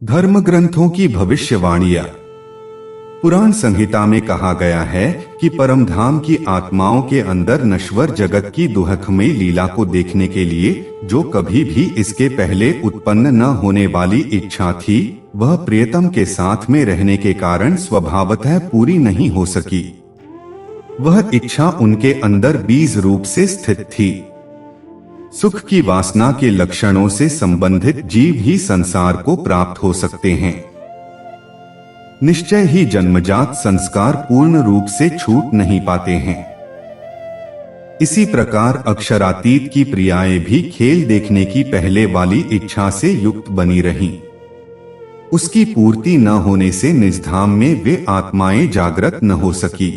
धर्म ग्रंथों की भविष्यवाणियां। पुराण संहिता में कहा गया है कि परमधाम की आत्माओं के अंदर नश्वर जगत की दुहखमयी लीला को देखने के लिए जो कभी भी इसके पहले उत्पन्न न होने वाली इच्छा थी, वह प्रियतम के साथ में रहने के कारण स्वभावतः पूरी नहीं हो सकी। वह इच्छा उनके अंदर बीज रूप से स्थित थी। सुख की वासना के लक्षणों से संबंधित जीव ही संसार को प्राप्त हो सकते हैं। निश्चय ही जन्मजात संस्कार पूर्ण रूप से छूट नहीं पाते हैं। इसी प्रकार अक्षरातीत की प्रियाएं भी खेल देखने की पहले वाली इच्छा से युक्त बनी रहीं। उसकी पूर्ति न होने से निजधाम में वे आत्माएं जागृत न हो सकी।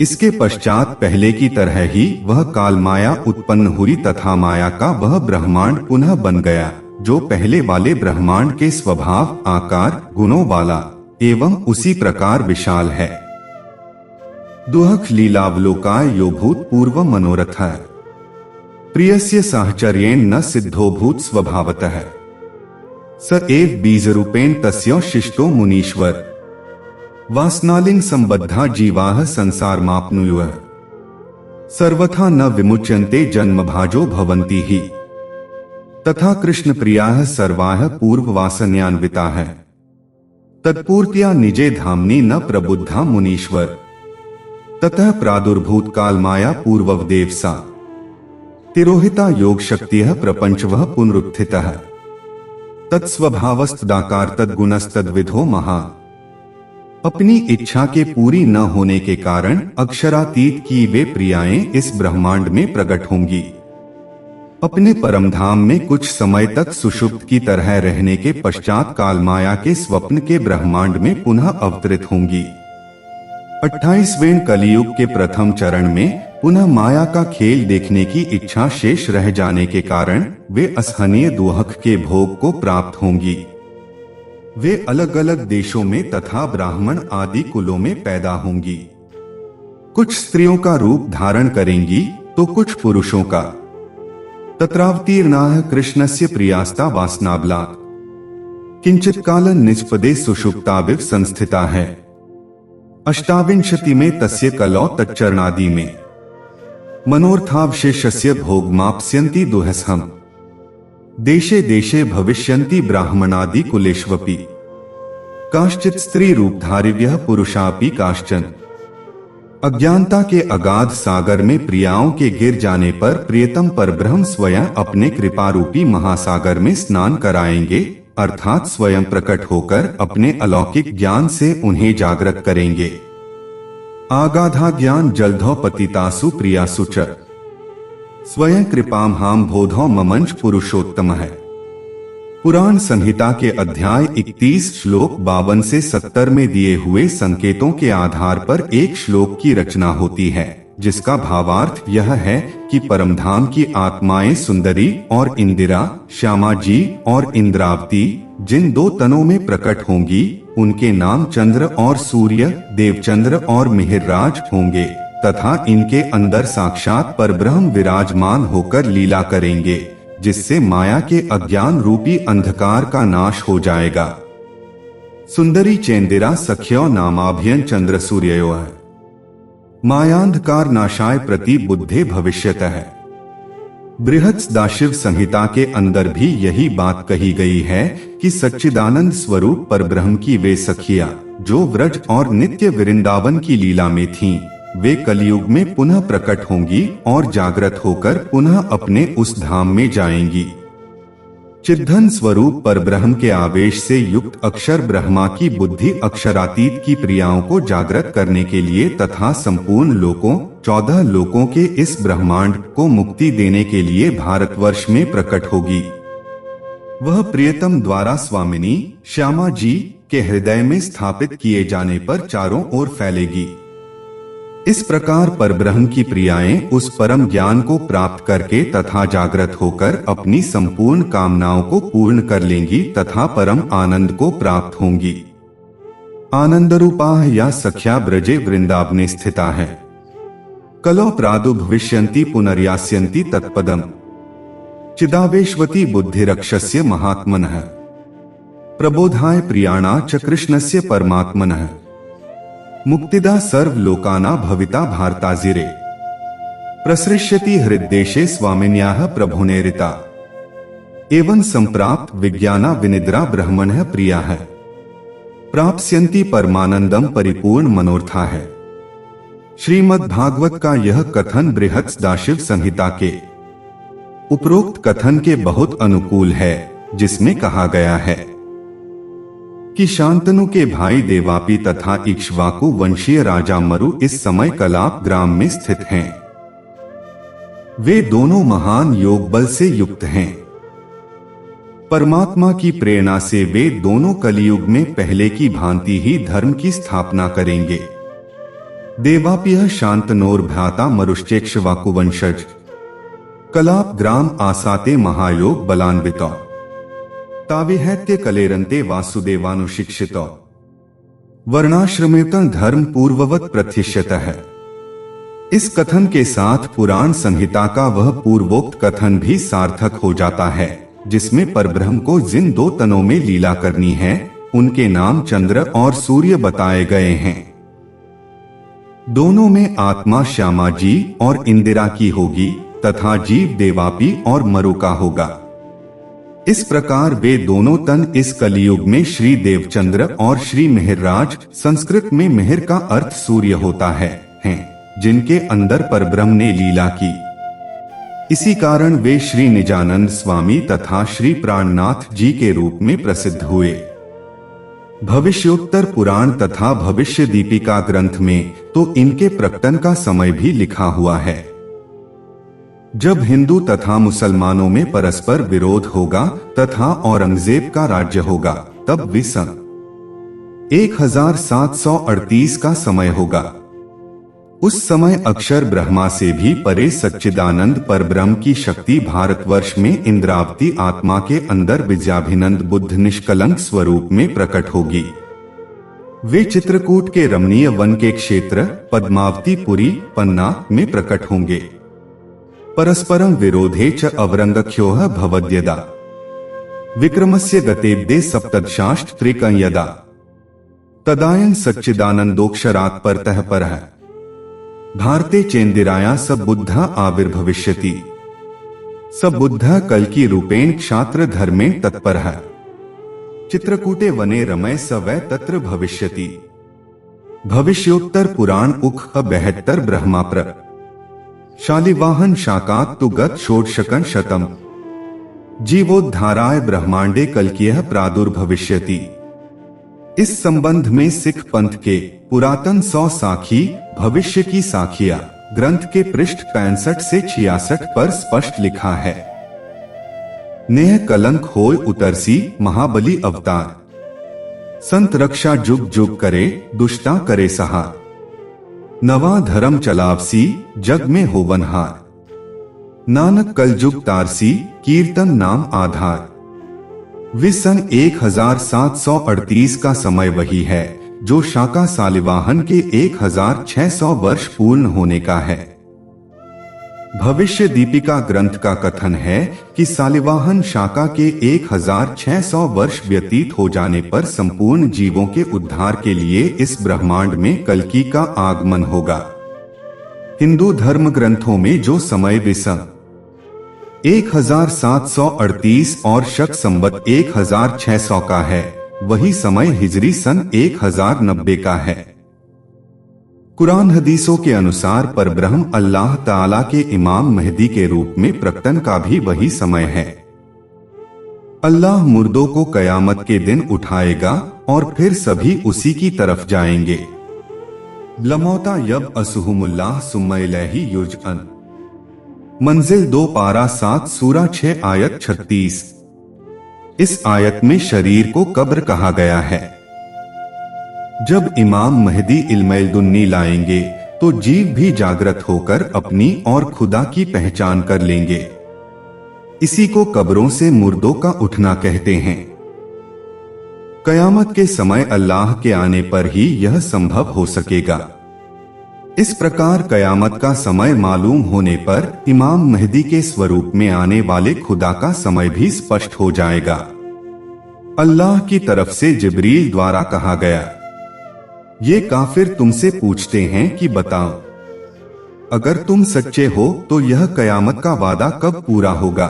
इसके पश्चात पहले की तरह ही वह काल माया उत्पन्न हुई तथा माया का वह ब्रह्मांड पुनः बन गया, जो पहले वाले ब्रह्मांड के स्वभाव, आकार, गुणों वाला एवं उसी प्रकार विशाल है। दुहख लीलावलोकाय यो भूत पूर्व मनोरथ है, प्रियस्य साहचर्येण न सिद्धोभूत स्वभावतः, स एव बीजरूपेण तस्यो शिष्टो मुनीश्वर, वासनालिंग संबद्धा जीवाः संसार माप्नुयुः, सर्वथा न विमुच्यन्ते जन्म भाजो भवन्ति ही, तथा कृष्ण प्रियाः सर्वाः पूर्व वासन्यान्विताः, तत्पूर्त्या निजे धाम्नि न प्रबुद्धा मुनीश्वर, ततः प्रादुर्भूत काल माया पूर्ववदेव सा, तिरोहिता योग शक्तिः प्रपंचवः पुनरुत्थितः, तत्स्वभावस्तदाकार तद्गुणस्तद्विधो महा। अपनी इच्छा के पूरी न होने के कारण अक्षरातीत की वे प्रियाएं इस ब्रह्मांड में प्रकट होंगी। अपने परमधाम में कुछ समय तक सुषुप्त की तरह रहने के पश्चात काल माया के स्वप्न के ब्रह्मांड में पुनः अवतरित होंगी। 28वें कलियुग के प्रथम चरण में पुनः माया का खेल देखने की इच्छा शेष रह जाने के कारण वे असहनीय दुहख के भोग को प्राप्त होंगी। वे अलग अलग देशों में तथा ब्राह्मण आदि कुलों में पैदा होंगी। कुछ स्त्रियों का रूप धारण करेंगी तो कुछ पुरुषों का। तत्रावतीर्णाः कृष्णस्य प्रियास्ता वासनाबलात्, किंचित कालं निष्पदे सुषुप्ताविव संस्थिता है, 28 में तस्य कलौ तच्चरणादि में, मनोर्थावशेषस्य भोगमाप्स्यन्ति दुहसहम्, देशे देशे भविष्यन्ति ब्राह्मणादि कुलेष्वपि, काश्चित् स्त्री रूपधारिव्यः पुरुषापि काश्चन। अज्ञानता के अगाध सागर में प्रियाओं के गिर जाने पर प्रियतम परब्रह्म स्वयं अपने कृपा रूपी महासागर में स्नान कराएंगे, अर्थात स्वयं प्रकट होकर अपने अलौकिक ज्ञान से उन्हें जागृत करेंगे। आगाधा ज्ञान जलधौ पतितासु प्रियासु च, स्वयं कृपाम हाम बोधो ममंच पुरुषोत्तम है। पुराण संहिता के अध्याय 31 श्लोक 52 से 70 में दिए हुए संकेतों के आधार पर एक श्लोक की रचना होती है, जिसका भावार्थ यह है कि परमधाम की आत्माएं सुंदरी और इंदिरा, श्यामा जी और इंद्रावती जिन दो तनों में प्रकट होंगी, उनके नाम चंद्र और सूर्य, देवचंद्र और मिहिरराज होंगे तथा इनके अंदर साक्षात परब्रह्म विराजमान होकर लीला करेंगे, जिससे माया के अज्ञान रूपी अंधकार का नाश हो जाएगा। सुंदरी चेंदिरा सख्यो नामाभ्यन चंद्र सूर्यो है, मायांधकार नाशाय प्रति बुद्धे भविष्यतः है। बृहत्सदाशिव संहिता के अंदर भी यही बात कही गई है कि सच्चिदानंद स्वरूप परब्रह्म की वे सखियां जो व्रज और नित्य वृंदावन की लीला में थीं, वे कलयुग में पुनः प्रकट होंगी और जागृत होकर पुनः अपने उस धाम में जाएंगी। चिद्धन स्वरूप परब्रह्म के आवेश से युक्त अक्षर ब्रह्मा की बुद्धि अक्षरातीत की प्रियाओं को जागृत करने के लिए तथा संपूर्ण लोकों 14 लोकों के इस ब्रह्मांड को मुक्ति देने के लिए भारतवर्ष में प्रकट होगी। वह प्रियतम द्वारा स्वामिनी श्यामा जी के हृदय में स्थापित किए जाने पर चारों ओर फैलेगी। इस प्रकार परब्रह्म की प्रियाएं उस परम ज्ञान को प्राप्त करके तथा जागृत होकर अपनी संपूर्ण कामनाओं को पूर्ण कर लेंगी तथा परम आनंद को प्राप्त होंगी। आनंदरूपाः या सख्या ब्रजे वृंदावने स्थिता है, कलो प्रादुर्भविष्यन्ति पुनर्यास्यन्ति तत्पदम्, चिदावेशवती बुद्धिरक्षस्य महात्मनः, प्रबोधाय प्रियाणा च कृष्णस्य परमात्मनः मुक्तिदा सर्वलोकाना भविता भारताजिरे प्रसृष्यति हृद्देशे स्वामिन्याः प्रभुनेरिता एवं संप्राप्त विज्ञाना विनिद्रा ब्रह्मणः प्रियाः प्राप्स्यन्ति परमानंदम परिपूर्ण मनोर्था है। श्रीमद् भागवत का यह कथन बृहत् सदाशिव संहिता के उपरोक्त कथन के बहुत अनुकूल है, जिसमें कहा गया है कि शांतनु के भाई देवापी तथा इक्ष्वाकु वंशीय राजा मरु इस समय कलाप ग्राम में स्थित हैं। वे दोनों महान योग बल से युक्त हैं। परमात्मा की प्रेरणा से वे दोनों कलियुग में पहले की भांति ही धर्म की स्थापना करेंगे। देवाप्य शांतनोर भ्राता मरुश्चेक्ष्वाकु वंशज कलाप ग्राम आसाते महायोग बलान्वित ताविहैत्य कलेरंते वासुदेवानुशिक्षित वर्णाश्रमेतन धर्म पूर्ववत प्रतिष्ठित है। इस कथन के साथ पुराण संहिता का वह पूर्वोक्त कथन भी सार्थक हो जाता है, जिसमें परब्रह्म को जिन दो तनों में लीला करनी है उनके नाम चंद्र और सूर्य बताए गए हैं। दोनों में आत्मा श्यामा जी और इंदिरा की होगी तथा जीव देवापी और मरु का होगा। इस प्रकार वे दोनों तन इस कलियुग में श्री देवचंद्र और श्री मिहिरराज, संस्कृत में मिहिर का अर्थ सूर्य होता है, हैं, जिनके अंदर परब्रह्म ने लीला की। इसी कारण वे श्री निजानंद स्वामी तथा श्री प्राणनाथ जी के रूप में प्रसिद्ध हुए। भविष्योत्तर पुराण तथा भविष्य दीपिका ग्रंथ में तो इनके प्रकटन का समय भी लिखा हुआ है। जब हिंदू तथा मुसलमानों में परस्पर विरोध होगा तथा औरंगजेब का राज्य होगा, तब विसन 1738 का समय होगा। उस समय अक्षर ब्रह्मा से भी परे सच्चिदानंद परब्रह्म की शक्ति भारतवर्ष में इंद्रावती आत्मा के अंदर विद्याभिनंद बुद्ध निष्कलंक स्वरूप में प्रकट होगी। वे चित्रकूट के रमणीय वन के क्षेत्र पद्मावतीपुरी पन्ना में प्रकट होंगे। परस्परम विरोधे च अवरंगख्योः भवद्यदा विक्रमस्य गतेब्दे सप्तदशाष्ट त्रिकंयदा तदायन सच्चिदानंदोक्षरात् परतः परः भारते चेन्दिराया स बुद्धा आविर्भविष्यति स बुद्धा कल्कि रूपेण क्षात्र धर्मेण तत्परः चित्रकूटे वने रमय स वै तत्र भविष्यति। भविष्योत्तर पुराण उख 72 ब्रह्माप्र शालिवाहन शाकात् तु गत षोडशकं शतम् जीवोद्धाराय ब्रह्मांडे कल्कियः प्रादुर्भविष्यति। इस संबंध में सिख पंथ के पुरातन 100 साखी भविष्य की साखिया ग्रंथ के पृष्ठ 65 से 66 पर स्पष्ट लिखा है। नेह कलंक होय उतरसी महाबली अवतार संत रक्षा जुग जुग करे दुष्टा करे सहार नवा धर्म चलावसी जग में होवनहार नानक कलजुग तारसी कीर्तन नाम आधार। विसन 1738 का समय वही है जो शाका सालिवाहन के 1600 वर्ष पूर्ण होने का है। भविष्य दीपिका ग्रंथ का कथन है कि सालिवाहन शाका के 1600 वर्ष व्यतीत हो जाने पर संपूर्ण जीवों के उद्धार के लिए इस ब्रह्मांड में कल्कि का आगमन होगा। हिंदू धर्म ग्रंथों में जो समय विसन 1738 और शक संवत 1600 का है, वही समय हिजरी सन 1090 का है। कुरान हदीसों के अनुसार परब्रह्म अल्लाह ताला के इमाम महदी के रूप में प्रकटन का भी वही समय है। अल्लाह मुर्दों को कयामत के दिन उठाएगा और फिर सभी उसी की तरफ जाएंगे। लमौता यब असुहुमुल्लाह सुम्मा इलैहि युजअन मंजिल 2 पारा 7 सूरा 6 आयत 36। इस आयत में शरीर को कब्र कहा गया है। जब इमाम महदी इल्मेल दुन्नी लाएंगे तो जीव भी जागृत होकर अपनी और खुदा की पहचान कर लेंगे। इसी को कब्रों से मुर्दों का उठना कहते हैं। कयामत के समय अल्लाह के आने पर ही यह संभव हो सकेगा। इस प्रकार कयामत का समय मालूम होने पर इमाम महदी के स्वरूप में आने वाले खुदा का समय भी स्पष्ट हो जाएगा। अल्लाह की तरफ से जिब्रील द्वारा कहा गया, ये काफिर तुमसे पूछते हैं कि बताओ, अगर तुम सच्चे हो तो यह कयामत का वादा कब पूरा होगा?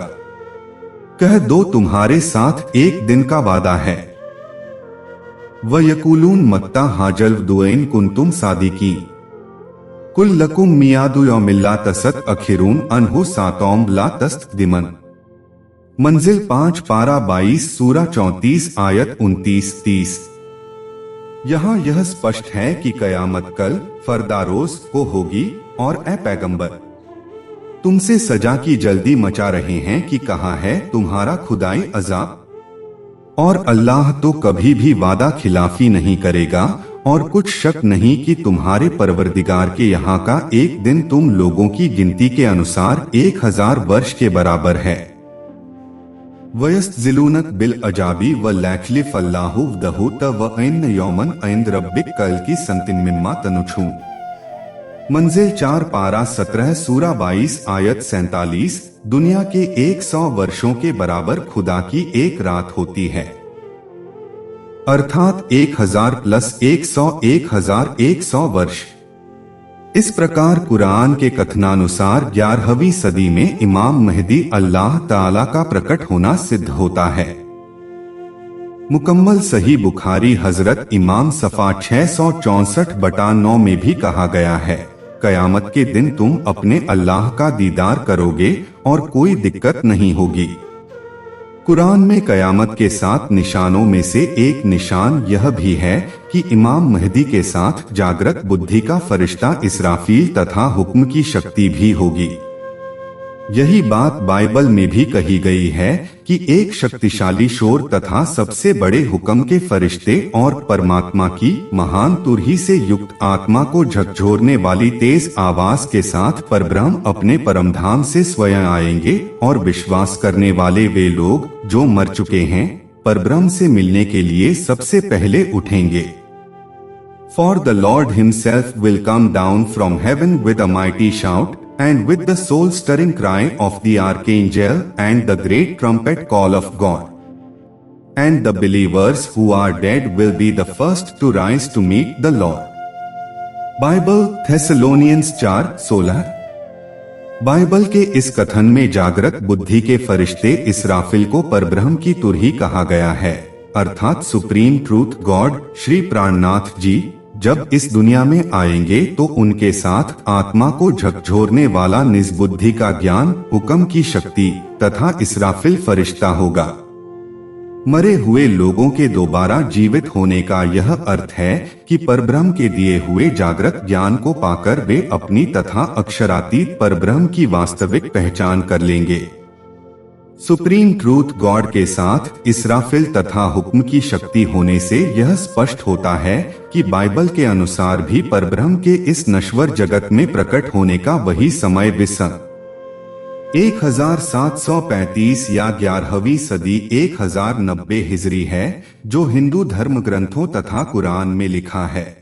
कह दो तुम्हारे साथ एक दिन का वादा है। व यकूलून मत्ता हाजल दुएन कुंतुम सादिकी कुल लकुम मियादु यौमिल्ला तसत अखिरून अनहु सातौम ला तस्त दिमन। मंजिल 5 पारा 22 सूरा 34 आयत 29-30। यहाँ यह स्पष्ट है कि कयामत कल फरदारोज को होगी और ए पैगंबर, तुमसे सजा की जल्दी मचा रहे हैं कि कहाँ है तुम्हारा खुदाई अजाब? और अल्लाह तो कभी भी वादा खिलाफी नहीं करेगा और कुछ शक नहीं कि तुम्हारे परवरदिगार के यहाँ का एक दिन तुम लोगों की गिनती के अनुसार 1000 वर्ष के बराबर है। वयस्तजिलूनक बिल अजाबी व लैखलिफ अल्लाहु दहु व ऐन यौमन ऐंद रब्बिक कल की संतिन मिम्मा तनुछू। मंजिल 4 पारा 17 सूरा 22 आयत 47। दुनिया के 100 वर्षों के बराबर खुदा की एक रात होती है, अर्थात 1000 प्लस 100 1100 वर्ष। इस प्रकार कुरान के कथनानुसार 11वीं सदी में इमाम महदी अल्लाह ताला का प्रकट होना सिद्ध होता है। मुकम्मल सही बुखारी हजरत इमाम सफा 664/9 में भी कहा गया है, कयामत के दिन तुम अपने अल्लाह का दीदार करोगे और कोई दिक्कत नहीं होगी। कुरान में कयामत के 7 निशानों में से एक निशान यह भी है कि इमाम महदी के साथ जागृत बुद्धि का फरिश्ता इसराफील तथा हुक्म की शक्ति भी होगी। यही बात बाइबल में भी कही गई है कि एक शक्तिशाली शोर तथा सबसे बड़े हुक्म के फरिश्ते और परमात्मा की महान तुरही से युक्त आत्मा को झकझोरने वाली तेज आवाज के साथ परब्रह्म अपने परमधाम से स्वयं आएंगे और विश्वास करने वाले वे लोग जो मर चुके हैं परब्रह्म से मिलने के लिए सबसे पहले उठेंगे। For the Lord himself will come down from heaven with a mighty shout, and with the soul-stirring cry of the archangel and the great trumpet call of God. And the believers who are dead will be the first to rise to meet the Lord. Bible Thessalonians 4:16। Bible के इस कथन में जागृत बुद्धि के फरिश्ते इसराफिल को परब्रह्म की तुरही कहा गया है, अर्थात सुप्रीम ट्रूथ गॉड श्री प्राणनाथ जी जब इस दुनिया में आएंगे तो उनके साथ आत्मा को झकझोरने वाला निजबुद्धि का ज्ञान, हुक्म की शक्ति तथा इसराफिल फरिश्ता होगा। मरे हुए लोगों के दोबारा जीवित होने का यह अर्थ है कि परब्रह्म के दिए हुए जागृत ज्ञान को पाकर वे अपनी तथा अक्षरातीत परब्रह्म की वास्तविक पहचान कर लेंगे। सुप्रीम ट्रूथ गॉड के साथ इसराफिल तथा हुक्म की शक्ति होने से यह स्पष्ट होता है कि बाइबल के अनुसार भी परब्रह्म के इस नश्वर जगत में प्रकट होने का वही समय विसन 1735 या 11वीं सदी 1090 हिजरी है, जो हिंदू धर्म ग्रंथों तथा कुरान में लिखा है।